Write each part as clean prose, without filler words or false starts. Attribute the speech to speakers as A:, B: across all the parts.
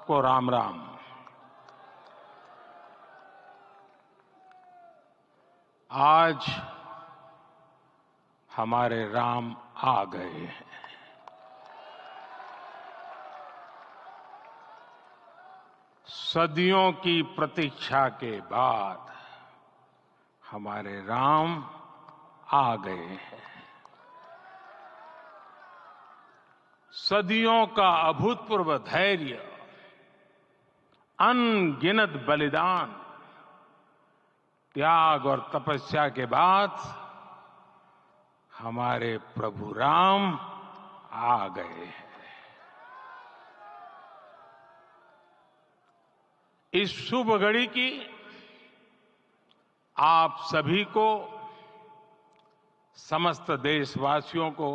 A: सबको राम राम। आज हमारे राम आ गए हैं। सदियों की प्रतीक्षा के बाद हमारे राम आ गए हैं। सदियों का अभूतपूर्व धैर्य, अनगिनत बलिदान, त्याग और तपस्या के बाद हमारे प्रभु राम आ गए हैं। इस शुभ घड़ी की आप सभी को, समस्त देशवासियों को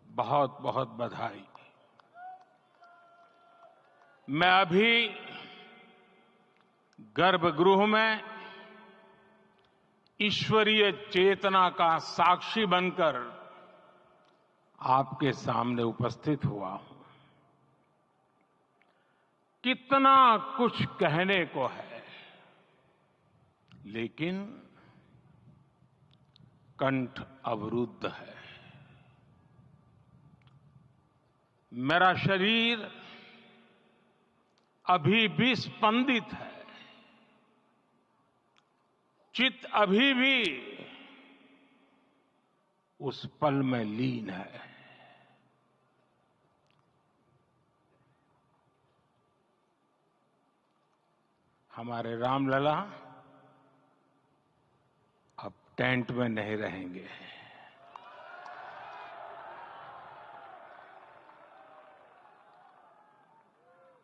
A: बहुत बहुत बधाई। मैं अभी गर्भगृह में ईश्वरीय चेतना का साक्षी बनकर आपके सामने उपस्थित हुआ हूं। कितना कुछ कहने को है, लेकिन कंठ अवरुद्ध है। मेरा शरीर अभी भी स्पंदित है, चित्त अभी भी उस पल में लीन है। हमारे रामलला अब टेंट में नहीं रहेंगे।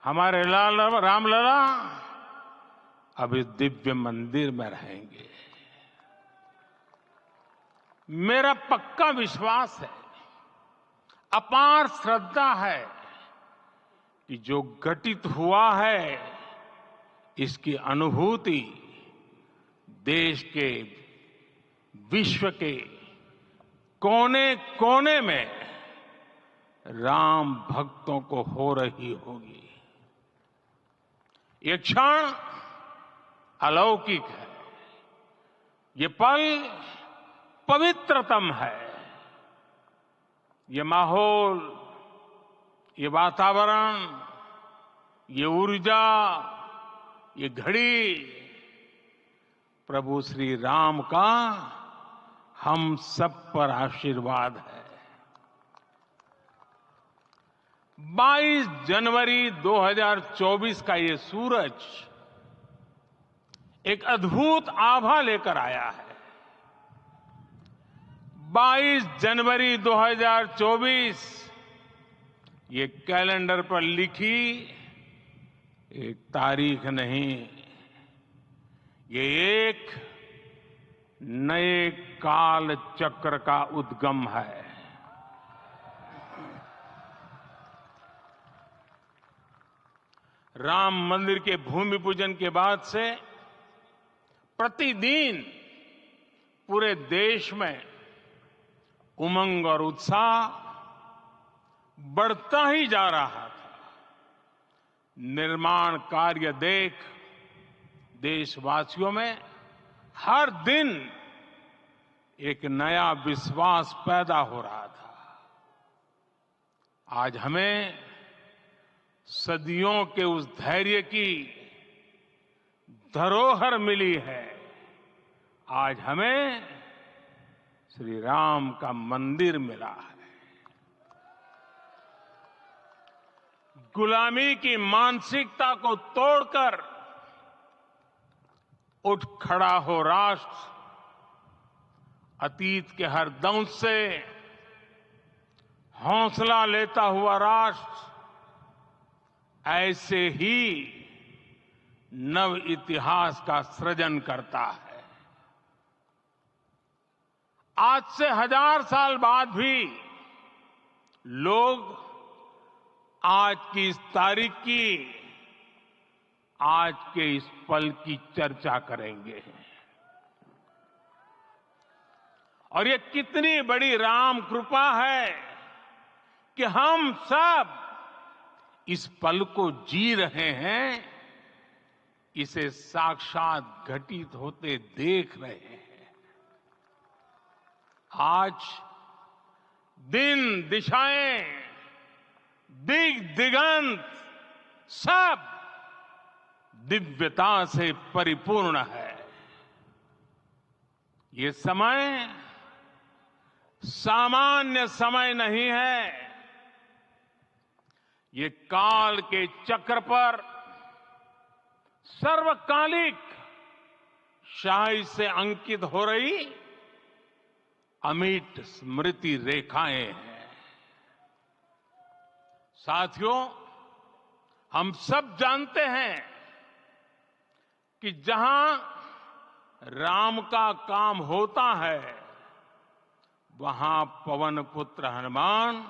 A: हमारे रामलला अब इस दिव्य मंदिर में रहेंगे। मेरा पक्का विश्वास है, अपार श्रद्धा है कि जो घटित हुआ है, इसकी अनुभूति देश के, विश्व के कोने कोने में राम भक्तों को हो रही होगी। ये क्षण अलौकिक है, ये पल पवित्रतम है। ये माहौल, ये वातावरण, ये ऊर्जा, ये घड़ी प्रभु श्री राम का हम सब पर आशीर्वाद है। 22 जनवरी 2024 का ये सूरज एक अद्भुत आभा लेकर आया है। 22 जनवरी 2024 ये कैलेंडर पर लिखी एक तारीख नहीं, ये एक नए काल चक्र का उद्गम है। राम मंदिर के भूमि पूजन के बाद से प्रतिदिन पूरे देश में उमंग और उत्साह बढ़ता ही जा रहा था। निर्माण कार्य देख देशवासियों में हर दिन एक नया विश्वास पैदा हो रहा था। आज हमें सदियों के उस धैर्य की धरोहर मिली है। आज हमें श्री राम का मंदिर मिला है। गुलामी की मानसिकता को तोड़कर उठ खड़ा हो राष्ट्र। अतीत के हर दंश से हौसला लेता हुआ राष्ट्र ऐसे ही नव इतिहास का सृजन करता है। आज से 1000 साल बाद भी लोग आज की इस तारीख की, आज के इस पल की चर्चा करेंगे। और ये कितनी बड़ी राम कृपा है कि हम सब इस पल को जी रहे हैं, इसे साक्षात घटित होते देख रहे हैं। आज दिन दिशाएं, दिगंत सब दिव्यता से परिपूर्ण है। ये समय सामान्य समय नहीं है। ये काल के चक्र पर सर्वकालिक शाही से अंकित हो रही अमिट स्मृति रेखाएं हैं। साथियों, हम सब जानते हैं कि जहां राम का काम होता है, वहां पवन पुत्र हनुमान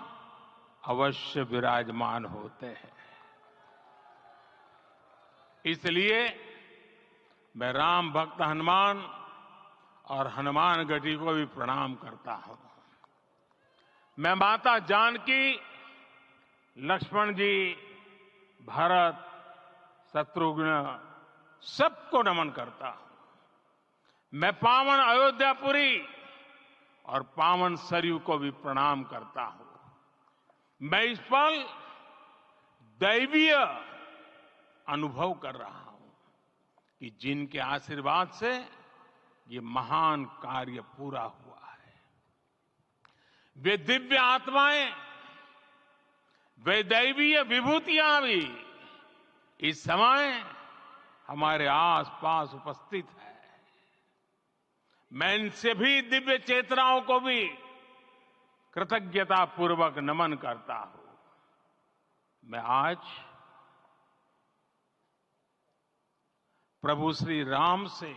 A: अवश्य विराजमान होते हैं। इसलिए मैं राम भक्त हनुमान और हनुमान गढ़ी को भी प्रणाम करता हूं। मैं माता जानकी, लक्ष्मण जी, भरत, शत्रुघ्न सबको नमन करता हूं। मैं पावन अयोध्यापुरी और पावन सरयू को भी प्रणाम करता हूं। मैं इस पल दैवीय अनुभव कर रहा हूं कि जिनके आशीर्वाद से ये महान कार्य पूरा हुआ है। वे दिव्य आत्माएं, वे दैवीय विभूतियां भी इस समय हमारे आसपास उपस्थित है। मैं इनसे भी दिव्य चेतनाओं को भी कृतज्ञता पूर्वक नमन करता हूं। मैं आज प्रभु श्री राम से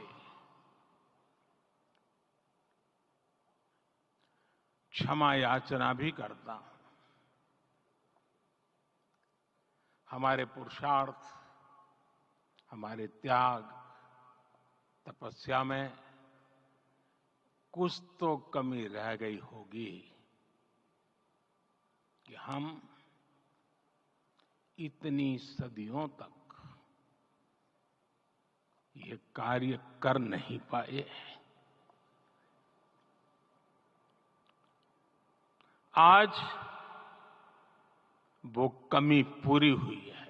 A: क्षमा याचना भी करता हूं। हमारे पुरुषार्थ, हमारे त्याग, तपस्या में कुछ तो कमी रह गई होगी कि हम इतनी सदियों तक ये कार्य कर नहीं पाए। आज वो कमी पूरी हुई है।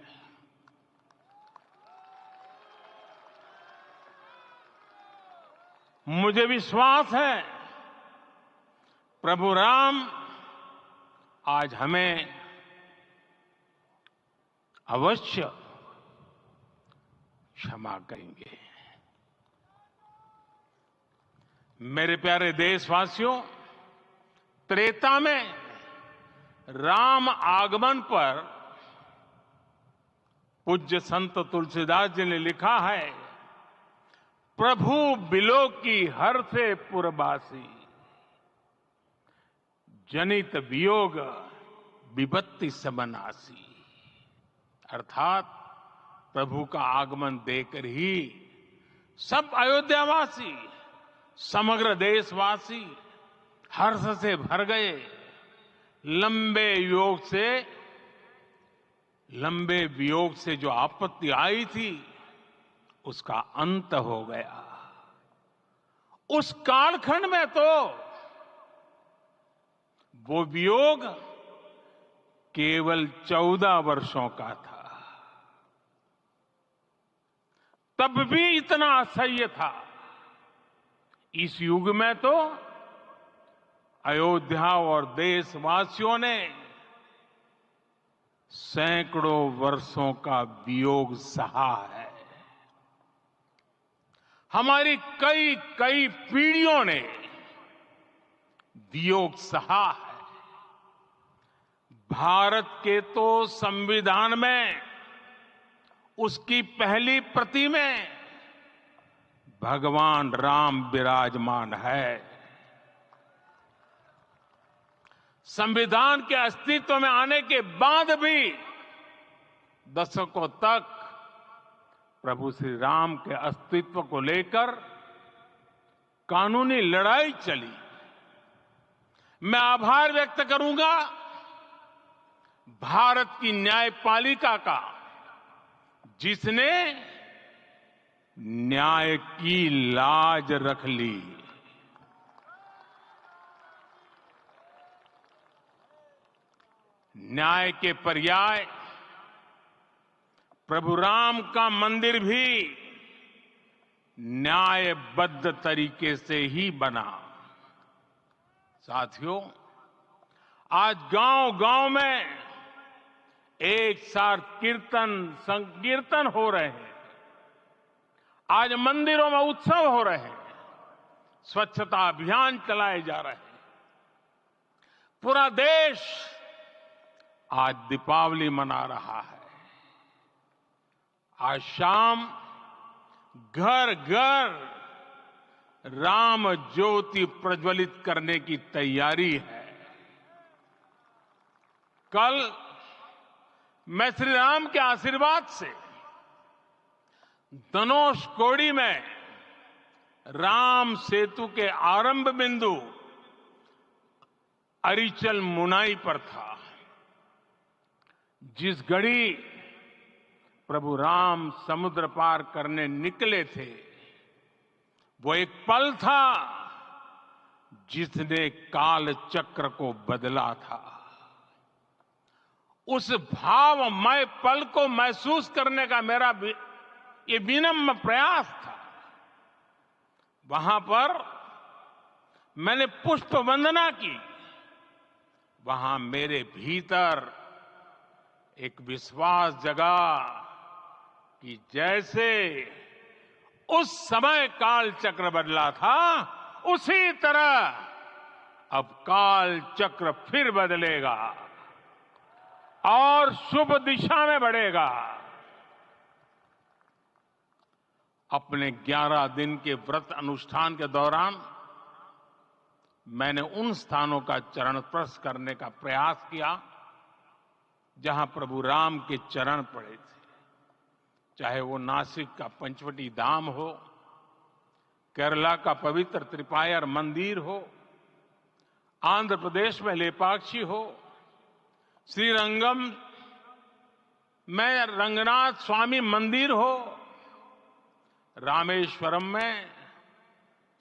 A: मुझे विश्वास है प्रभु राम आज हमें अवश्य क्षमा करेंगे। मेरे प्यारे देशवासियों, त्रेता में राम आगमन पर पूज्य संत तुलसीदास जी ने लिखा है, प्रभु बिलो की हर से पुरबासी, जनित वियोग विपत्ति समनासी। अर्थात प्रभु का आगमन देकर ही सब अयोध्यावासी, समग्र देशवासी हर्ष से भर गए। लंबे वियोग से जो आपत्ति आई थी, उसका अंत हो गया। उस कालखंड में तो वो वियोग केवल 14 वर्षों का था। तब भी इतना असह्य था। इस युग में तो अयोध्या और देशवासियों ने सैकड़ों वर्षों का वियोग सहा है। हमारी कई कई पीढ़ियों ने वियोग सहा है। भारत के तो संविधान में उसकी पहली प्रति में भगवान राम विराजमान है। संविधान के अस्तित्व में आने के बाद भी दशकों तक प्रभु श्री राम के अस्तित्व को लेकर कानूनी लड़ाई चली। मैं आभार व्यक्त करूंगा भारत की न्यायपालिका का, जिसने न्याय की लाज रख ली। न्याय के पर्याय प्रभु राम का मंदिर भी न्यायबद्ध तरीके से ही बना। साथियों, आज गांव-गांव में एक साथ कीर्तन संकीर्तन हो रहे हैं। आज मंदिरों में उत्सव हो रहे हैं, स्वच्छता अभियान चलाए जा रहे हैं। पूरा देश आज दीपावली मना रहा है। आज शाम घर घर राम ज्योति प्रज्वलित करने की तैयारी है। कल मैं श्री राम के आशीर्वाद से धनुषकोडी में राम सेतु के आरंभ बिंदु अरिचल मुनाई पर था। जिस घड़ी प्रभु राम समुद्र पार करने निकले थे, वो एक पल था जिसने काल चक्र को बदला था। उस भावमय पल को महसूस करने का मेरा ये विनम्र प्रयास था। वहां पर मैंने पुष्प वंदना की। वहां मेरे भीतर एक विश्वास जगा कि जैसे उस समय काल चक्र बदला था, उसी तरह अब काल चक्र फिर बदलेगा और शुभ दिशा में बढ़ेगा। अपने 11 दिन के व्रत अनुष्ठान के दौरान मैंने उन स्थानों का चरण स्पर्श करने का प्रयास किया जहां प्रभु राम के चरण पड़े थे। चाहे वो नासिक का पंचवटी धाम हो, केरला का पवित्र त्रिपायर मंदिर हो, आंध्र प्रदेश में लेपाक्षी हो, श्रीरंगम में रंगनाथ स्वामी मंदिर हो, रामेश्वरम में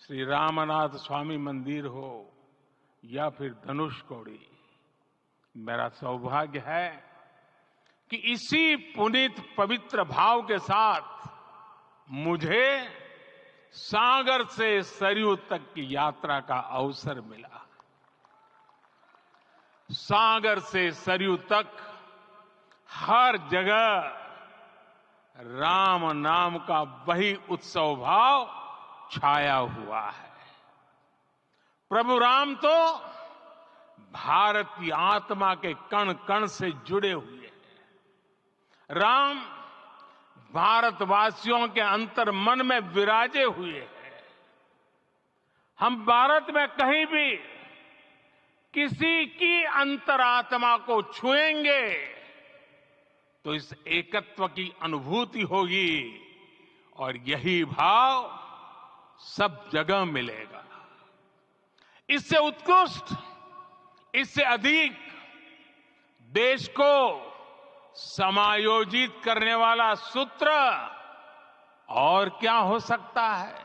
A: श्री रामनाथ स्वामी मंदिर हो, या फिर धनुषकोडी। मेरा सौभाग्य है कि इसी पुनीत पवित्र भाव के साथ मुझे सागर से सरयू तक की यात्रा का अवसर मिला। सागर से सरयू तक हर जगह राम नाम का वही उत्सव भाव छाया हुआ है। प्रभु राम तो भारत की आत्मा के कण कण से जुड़े हुए हैं। राम भारतवासियों के अंतर मन में विराजे हुए हैं। हम भारत में कहीं भी किसी की अंतरात्मा को छुएंगे तो इस एकत्व की अनुभूति होगी और यही भाव सब जगह मिलेगा। इससे उत्कृष्ट, इससे अधिक देश को समायोजित करने वाला सूत्र और क्या हो सकता है।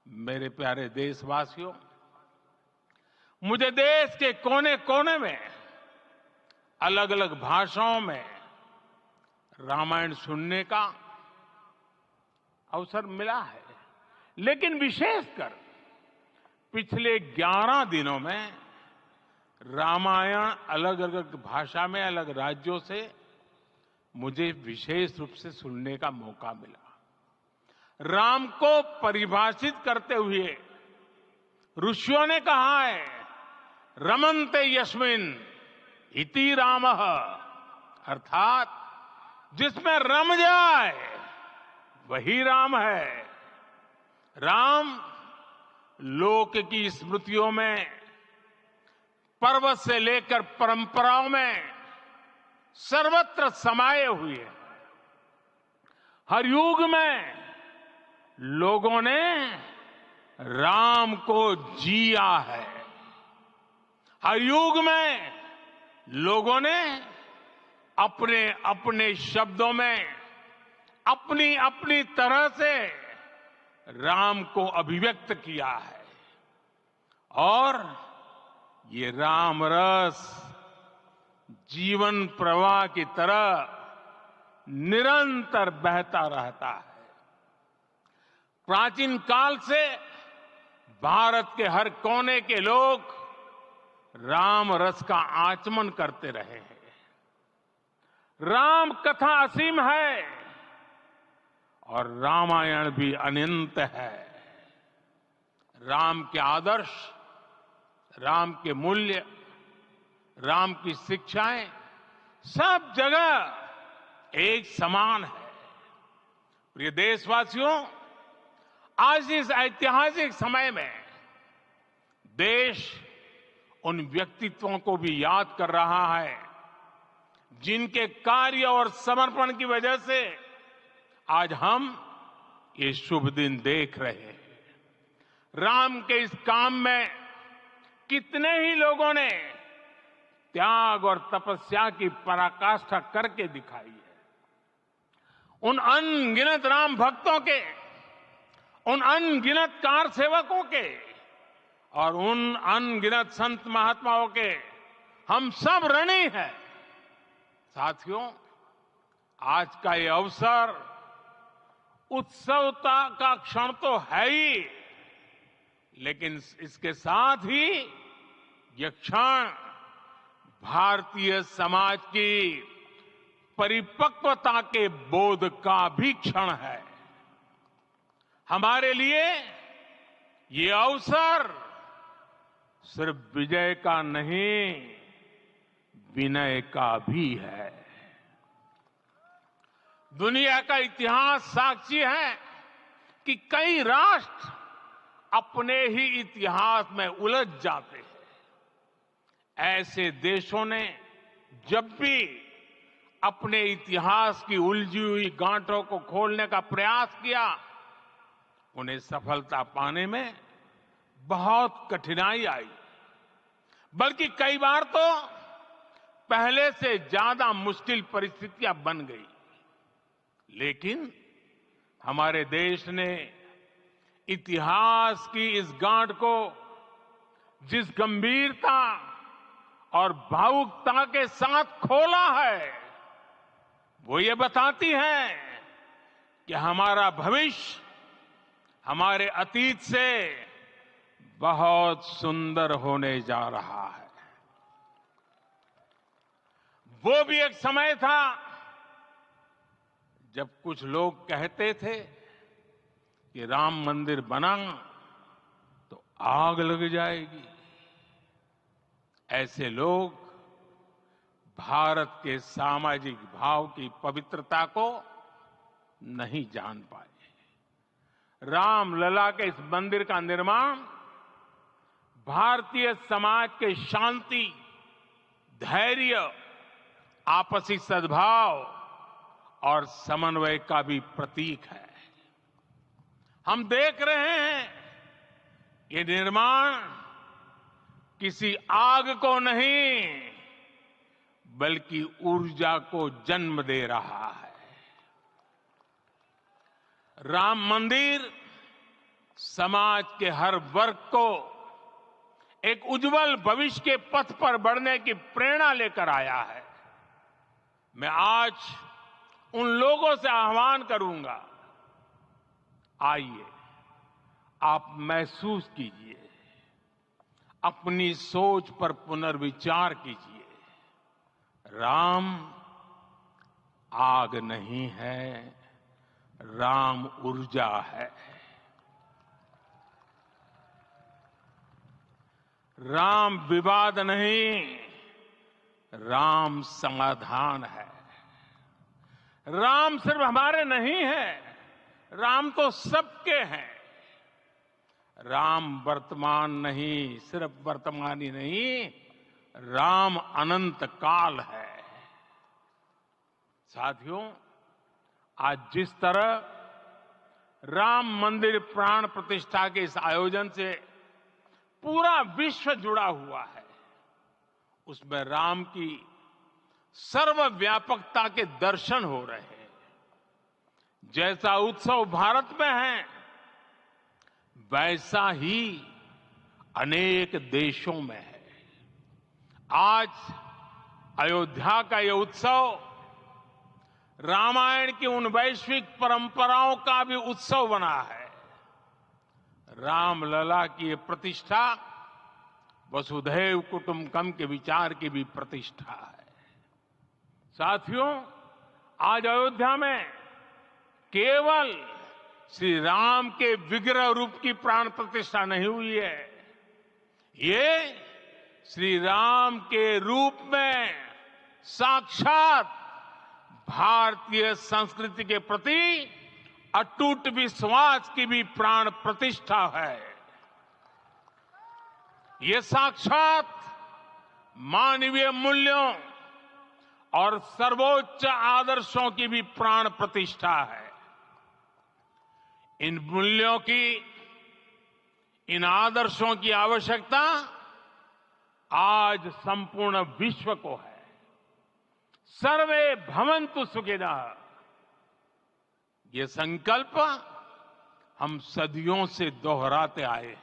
A: मेरे प्यारे देशवासियों, मुझे देश के कोने कोने में अलग अलग भाषाओं में रामायण सुनने का अवसर मिला है, लेकिन विशेषकर पिछले 11 दिनों में रामायण अलग अलग भाषा में अलग राज्यों से मुझे विशेष रूप से सुनने का मौका मिला। राम को परिभाषित करते हुए ऋषियों ने कहा है, रमन्ते यस्मिन् इति रामः, अर्थात जिसमें रम जाए वही राम है। राम लोक की स्मृतियों में, पर्वत से लेकर परंपराओं में सर्वत्र समाये हुए हैं। हर युग में लोगों ने राम को जिया है। हर युग में लोगों ने अपने अपने शब्दों में अपनी अपनी तरह से राम को अभिव्यक्त किया है और ये राम रस जीवन प्रवाह की तरह निरंतर बहता रहता है। प्राचीन काल से भारत के हर कोने के लोग राम रस का आचमन करते रहे हैं। राम कथा असीम है और रामायण भी अनंत है। राम के आदर्श, राम के मूल्य, राम की शिक्षाएं सब जगह एक समान है। प्रिय देशवासियों, आज इस ऐतिहासिक समय में देश उन व्यक्तित्वों को भी याद कर रहा है जिनके कार्य और समर्पण की वजह से आज हम ये शुभ दिन देख रहे हैं। राम के इस काम में कितने ही लोगों ने त्याग और तपस्या की पराकाष्ठा करके दिखाई है। उन अनगिनत राम भक्तों के, उन अनगिनत कार सेवकों के और उन अनगिनत संत महात्माओं के हम सब ऋणी हैं। साथियों, आज का ये अवसर उत्सवता का क्षण तो है ही, लेकिन इसके साथ ही यह क्षण भारतीय समाज की परिपक्वता के बोध का भी क्षण है। हमारे लिए ये अवसर सिर्फ विजय का नहीं, विनय का भी है। दुनिया का इतिहास साक्षी है कि कई राष्ट्र अपने ही इतिहास में उलझ जाते हैं। ऐसे देशों ने जब भी अपने इतिहास की उलझी हुई गांठों को खोलने का प्रयास किया, उन्हें सफलता पाने में बहुत कठिनाई आई, बल्कि कई बार तो पहले से ज्यादा मुश्किल परिस्थितियां बन गई। लेकिन हमारे देश ने इतिहास की इस गांठ को जिस गंभीरता और भावुकता के साथ खोला है, वो ये बताती है कि हमारा भविष्य हमारे अतीत से बहुत सुंदर होने जा रहा है। वो भी एक समय था जब कुछ लोग कहते थे कि राम मंदिर बना तो आग लग जाएगी। ऐसे लोग भारत के सामाजिक भाव की पवित्रता को नहीं जान पाए। रामलला के इस मंदिर का निर्माण भारतीय समाज के शांति, धैर्य, आपसी सद्भाव और समन्वय का भी प्रतीक है। हम देख रहे हैं ये निर्माण किसी आग को नहीं, बल्कि ऊर्जा को जन्म दे रहा है। राम मंदिर समाज के हर वर्ग को एक उज्जवल भविष्य के पथ पर बढ़ने की प्रेरणा लेकर आया है। मैं आज उन लोगों से आह्वान करूंगा, आइए आप महसूस कीजिए, अपनी सोच पर पुनर्विचार कीजिए। राम आग नहीं है, राम ऊर्जा है। राम विवाद नहीं, राम समाधान है। राम सिर्फ हमारे नहीं है, राम तो सबके हैं। राम वर्तमान नहीं, सिर्फ वर्तमान ही नहीं, राम अनंत काल है। साथियों, आज जिस तरह राम मंदिर प्राण प्रतिष्ठा के इस आयोजन से पूरा विश्व जुड़ा हुआ है, उसमें राम की सर्वव्यापकता के दर्शन हो रहे हैं। जैसा उत्सव भारत में है, वैसा ही अनेक देशों में है। आज अयोध्या का यह उत्सव रामायण की उन वैश्विक परंपराओं का भी उत्सव बना है। रामलला की ये प्रतिष्ठा वसुधैव कुटुंबकम के विचार की भी प्रतिष्ठा है। साथियों, आज अयोध्या में केवल श्री राम के विग्रह रूप की प्राण प्रतिष्ठा नहीं हुई है, ये श्री राम के रूप में साक्षात भारतीय संस्कृति के प्रति अटूट विश्वास की भी प्राण प्रतिष्ठा है। ये साक्षात मानवीय मूल्यों और सर्वोच्च आदर्शों की भी प्राण प्रतिष्ठा है। इन मूल्यों की, इन आदर्शों की आवश्यकता आज संपूर्ण विश्व को है। सर्वे भवन्तु सुखिनः, ये संकल्प हम सदियों से दोहराते आए हैं।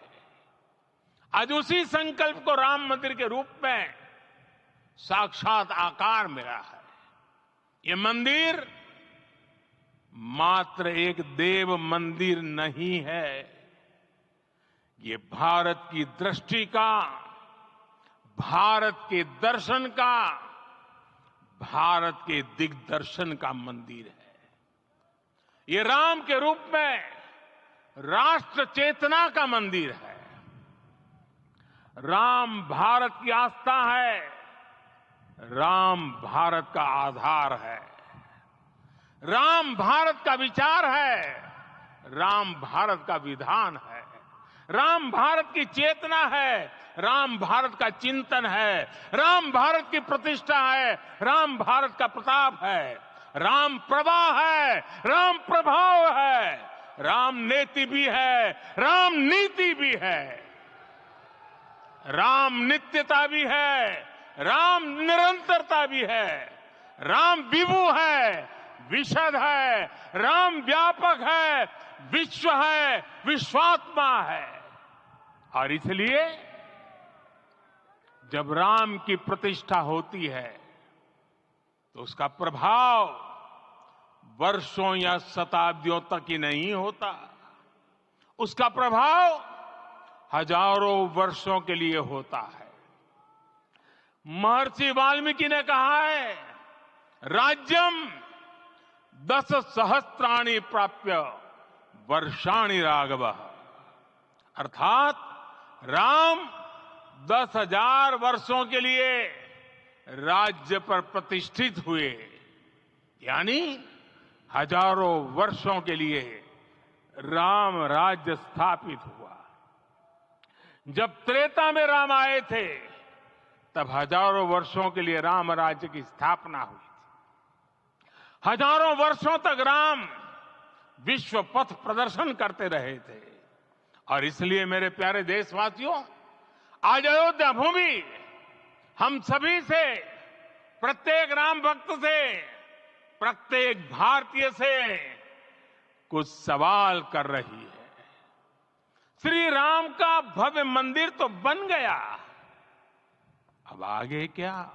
A: आज उसी संकल्प को राम मंदिर के रूप में साक्षात आकार मिला है। ये मंदिर मात्र एक देव मंदिर नहीं है, ये भारत की दृष्टि का, भारत के दर्शन का, भारत के दिग्दर्शन का मंदिर है। ये राम के रूप में राष्ट्र चेतना का मंदिर है। राम भारत की आस्था है, राम भारत का आधार है, राम भारत का विचार है, राम भारत का विधान है, राम भारत की चेतना है, राम भारत का चिंतन है, राम भारत की प्रतिष्ठा है, राम भारत का प्रताप है, राम प्रवाह है, राम प्रभाव है, राम नेति भी है, राम नीति भी है, राम नित्यता भी है, राम निरंतरता भी है, राम विभु है, विशद है, राम व्यापक है, विश्व है, विश्वात्मा है। और इसलिए जब राम की प्रतिष्ठा होती है तो उसका प्रभाव वर्षों या शताब्दियों तक ही नहीं होता, उसका प्रभाव हजारों वर्षों के लिए होता है। महर्षि वाल्मीकि ने कहा है, राज्यम 10 सहस्त्राणि प्राप्य वर्षाणि राघव, अर्थात राम 10,000 वर्षों के लिए राज्य पर प्रतिष्ठित हुए, यानी हजारों वर्षों के लिए राम राज्य स्थापित हुआ। जब त्रेता में राम आए थे तब हजारों वर्षों के लिए राम राज्य की स्थापना हुई थी। हजारों वर्षों तक राम विश्व पथ प्रदर्शन करते रहे थे। और इसलिए मेरे प्यारे देशवासियों, आज अयोध्या भूमि हम सभी से, प्रत्येक राम भक्त से, प्रत्येक भारतीय से कुछ सवाल कर रही है। श्री राम का भव्य मंदिर तो बन गया, अब आगे क्या?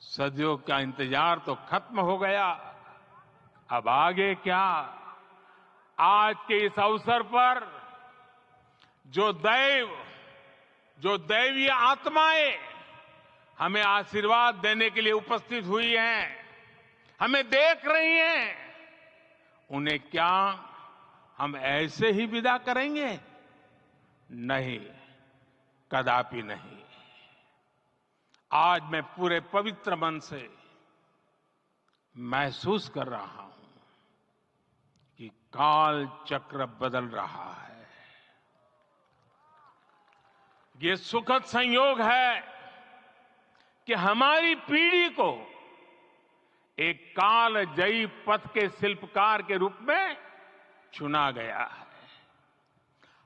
A: सदियों का इंतजार तो खत्म हो गया, अब आगे क्या? आज के इस अवसर पर जो दैवीय आत्माएं हमें आशीर्वाद देने के लिए उपस्थित हुई हैं, हमें देख रही हैं, उन्हें क्या हम ऐसे ही विदा करेंगे? नहीं, कदापि नहीं। आज मैं पूरे पवित्र मन से महसूस कर रहा हूं कि काल चक्र बदल रहा है। ये सुखद संयोग है कि हमारी पीढ़ी को एक कालजयी पथ के शिल्पकार के रूप में चुना गया है।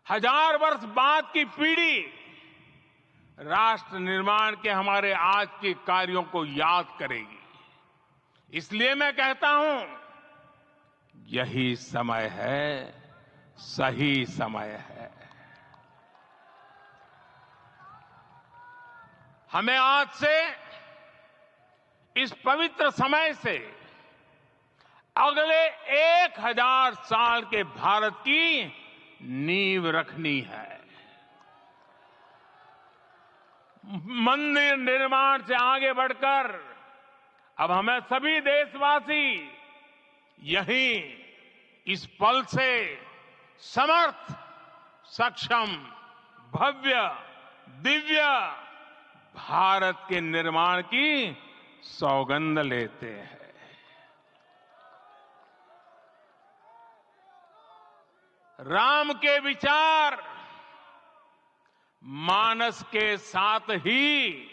A: 1000 वर्ष बाद की पीढ़ी राष्ट्र निर्माण के हमारे आज के कार्यों को याद करेगी। इसलिए मैं कहता हूं, यही समय है, सही समय है। हमें आज से, इस पवित्र समय से अगले 1000 साल के भारत की नींव रखनी है। मंदिर निर्माण से आगे बढ़कर अब हमें सभी देशवासी यही इस पल से समर्थ, सक्षम, भव्य, दिव्य भारत के निर्माण की सौगंध लेते हैं। राम के विचार मानस के साथ ही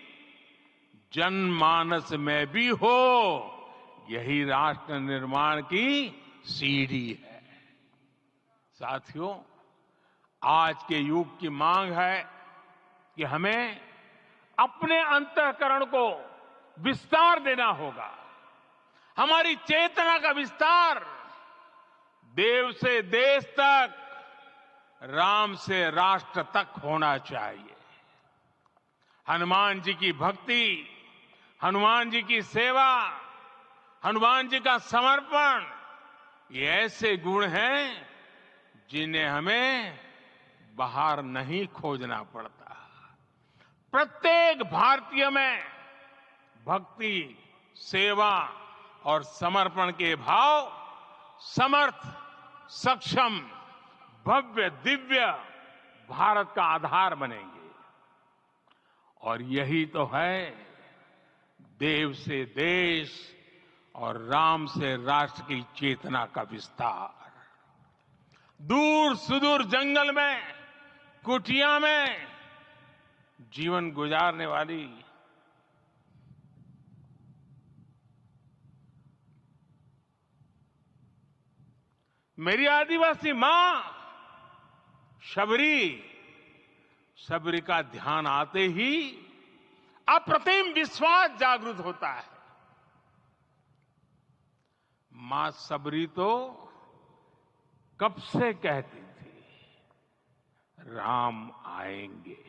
A: जनमानस में भी हो, यही राष्ट्र निर्माण की सीढ़ी है। साथियों, आज के युग की मांग है कि हमें अपने अंतःकरण को विस्तार देना होगा। हमारी चेतना का विस्तार देव से देश तक, राम से राष्ट्र तक होना चाहिए। हनुमान जी की भक्ति, हनुमान जी की सेवा, हनुमान जी का समर्पण, ये ऐसे गुण हैं जिन्हें हमें बाहर नहीं खोजना पड़ता। प्रत्येक भारतीय में भक्ति, सेवा और समर्पण के भाव समर्थ, सक्षम, भव्य, दिव्य भारत का आधार बनेंगे। और यही तो है देव से देश और राम से राष्ट्र की चेतना का विस्तार। दूर सुदूर जंगल में, कुटिया में जीवन गुजारने वाली मेरी आदिवासी मां शबरी का ध्यान आते ही अप्रतिम विश्वास जागृत होता है। मां शबरी तो कब से कहती थी, राम आएंगे।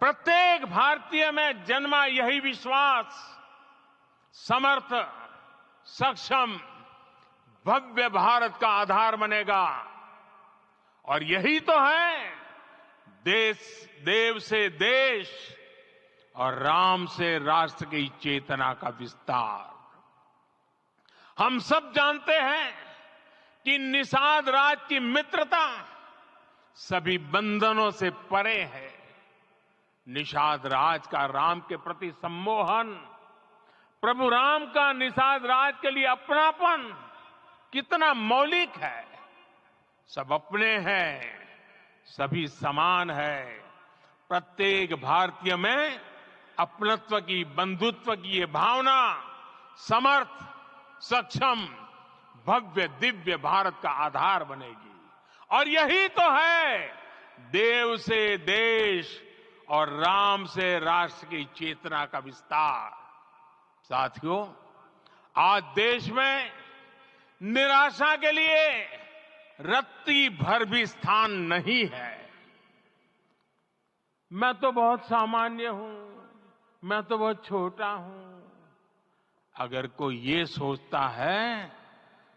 A: प्रत्येक भारतीय में जन्मा यही विश्वास समर्थ, सक्षम, भव्य भारत का आधार बनेगा। और यही तो है देव से देश और राम से राष्ट्र की चेतना का विस्तार। हम सब जानते हैं कि निषाद राज की मित्रता सभी बंधनों से परे है। निषाद राज का राम के प्रति सम्मोहन, प्रभु राम का निषाद राज के लिए अपनापन कितना मौलिक है। सब अपने हैं, सभी समान है। प्रत्येक भारतीय में अपनत्व की, बंधुत्व की ये भावना समर्थ, सक्षम, भव्य, दिव्य भारत का आधार बनेगी। और यही तो है देव से देश और राम से राष्ट्र की चेतना का विस्तार। साथियों, आज देश में निराशा के लिए रत्ती भर भी स्थान नहीं है। मैं तो बहुत सामान्य हूं, मैं तो बहुत छोटा हूं। अगर कोई ये सोचता है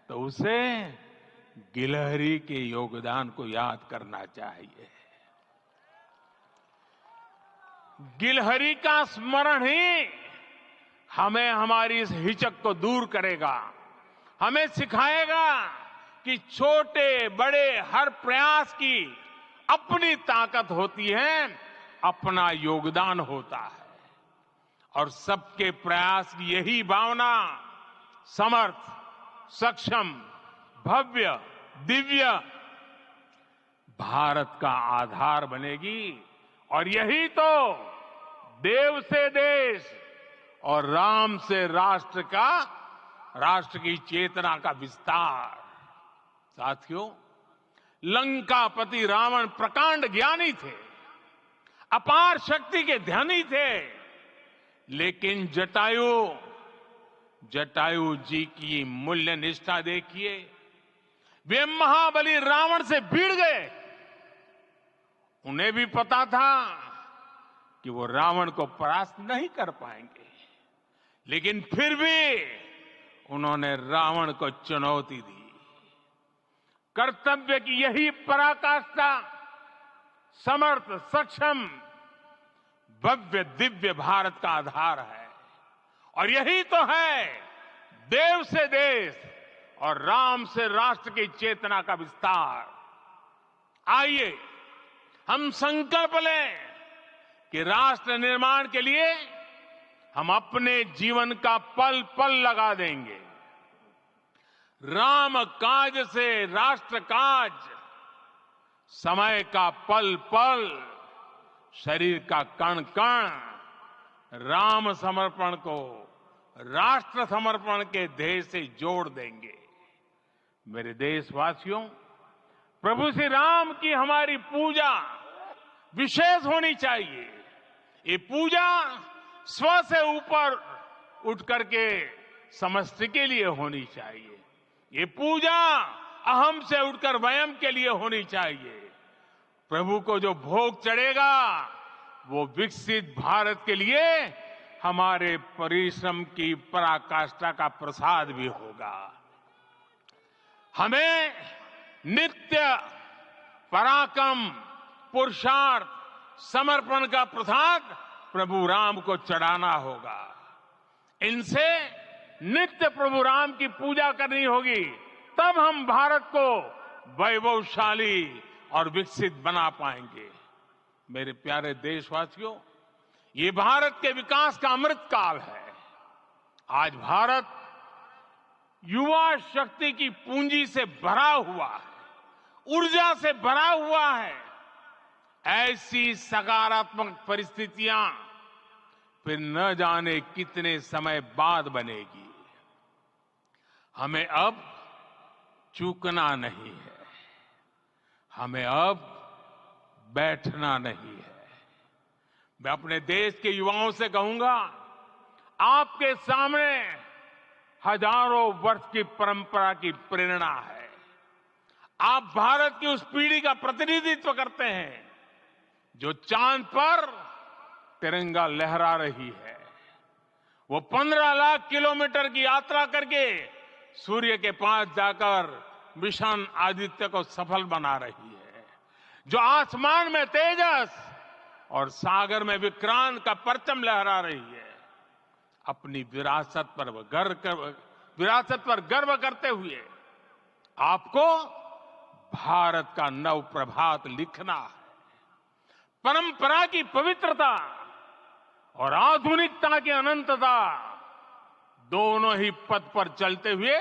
A: तो उसे गिलहरी के योगदान को याद करना चाहिए। गिलहरी का स्मरण ही हमें हमारी इस हिचक को दूर करेगा, हमें सिखाएगा कि छोटे बड़े हर प्रयास की अपनी ताकत होती है, अपना योगदान होता है। और सबके प्रयास की यही भावना समर्थ, सक्षम, भव्य, दिव्य भारत का आधार बनेगी। और यही तो देव से देश और राम से राष्ट्र की चेतना का विस्तार। साथियों, लंकापति रावण प्रकांड ज्ञानी थे, अपार शक्ति के धनी थे, लेकिन जटायु जी की मूल्य निष्ठा देखिए। वे महाबली रावण से भिड़ गए। उन्हें भी पता था कि वो रावण को परास्त नहीं कर पाएंगे, लेकिन फिर भी उन्होंने रावण को चुनौती दी। कर्तव्य की यही पराकाष्ठा समर्थ, सक्षम, भव्य, दिव्य भारत का आधार है। और यही तो है देव से देश और राम से राष्ट्र की चेतना का विस्तार। आइए हम संकल्प लें कि राष्ट्र निर्माण के लिए हम अपने जीवन का पल पल लगा देंगे। राम काज से राष्ट्र काज, समय का पल पल, शरीर का कण कण राम समर्पण को राष्ट्र समर्पण के ध्येय से जोड़ देंगे। मेरे देशवासियों, प्रभु श्री राम की हमारी पूजा विशेष होनी चाहिए। ये पूजा स्व से ऊपर उठ करके समष्टि के लिए होनी चाहिए। ये पूजा अहम से उठकर वयम के लिए होनी चाहिए। प्रभु को जो भोग चढ़ेगा वो विकसित भारत के लिए हमारे परिश्रम की पराकाष्ठा का प्रसाद भी होगा। हमें नित्य पराक्रम, पुरुषार्थ, समर्पण का प्रसाद प्रभु राम को चढ़ाना होगा। इनसे नित्य प्रभु राम की पूजा करनी होगी, तब हम भारत को वैभवशाली और विकसित बना पाएंगे। मेरे प्यारे देशवासियों, ये भारत के विकास का अमृत काल है। आज भारत युवा शक्ति की पूंजी से भरा हुआ है, ऊर्जा से भरा हुआ है। ऐसी सकारात्मक परिस्थितियां फिर न जाने कितने समय बाद बनेगी। हमें अब चूकना नहीं है, हमें अब बैठना नहीं है। मैं अपने देश के युवाओं से कहूंगा, आपके सामने हजारों वर्ष की परंपरा की प्रेरणा है। आप भारत की उस पीढ़ी का प्रतिनिधित्व करते हैं जो चांद पर तिरंगा लहरा रही है। वो 15 लाख किलोमीटर की यात्रा करके सूर्य के पास जाकर मिशन आदित्य को सफल बना रही है। जो आसमान में तेजस और सागर में विक्रांत का परचम लहरा रही है। अपनी विरासत पर गर्व करते हुए आपको भारत का नव प्रभात लिखना है। परंपरा की पवित्रता और आधुनिकता की अनंतता, दोनों ही पथ पर चलते हुए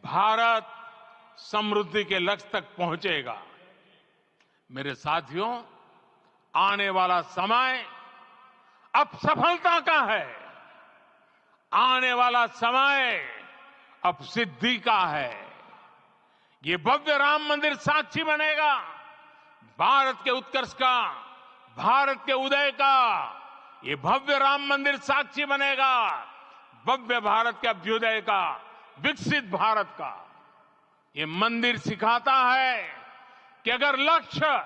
A: भारत समृद्धि के लक्ष्य तक पहुंचेगा। मेरे साथियों, आने वाला समय अब सफलता का है। आने वाला समय अब सिद्धि का है। ये भव्य राम मंदिर साक्षी बनेगा भारत के उत्कर्ष का, भारत के उदय का। ये भव्य राम मंदिर साक्षी बनेगा भव्य भारत के अभ्युदय का, विकसित भारत का। ये मंदिर सिखाता है कि अगर लक्ष्य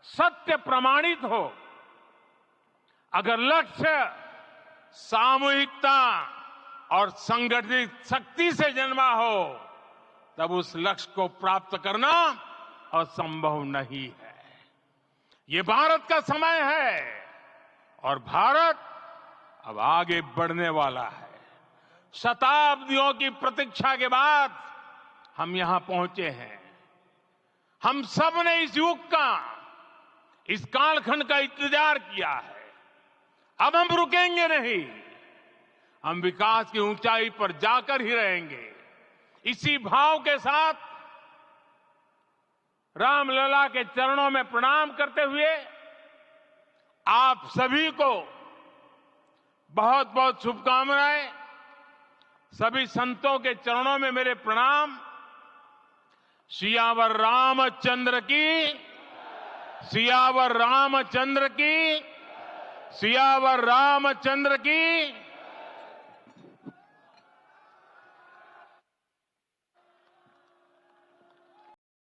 A: सत्य प्रमाणित हो, अगर लक्ष्य सामूहिकता और संगठित शक्ति से जन्मा हो, तब उस लक्ष्य को प्राप्त करना असंभव नहीं है। ये भारत का समय है और भारत अब आगे बढ़ने वाला है। शताब्दियों की प्रतीक्षा के बाद हम यहां पहुंचे हैं। हम सब ने इस युग का, इस कालखंड का इंतजार किया है। अब हम रुकेंगे नहीं। हम विकास की ऊंचाई पर जाकर ही रहेंगे। इसी भाव के साथ रामलला के चरणों में प्रणाम करते हुए आप सभी को बहुत बहुत शुभकामनाएं। सभी संतों के चरणों में मेरे प्रणाम। सियावर रामचंद्र की, सियावर रामचंद्र की, सियावर रामचंद्र की।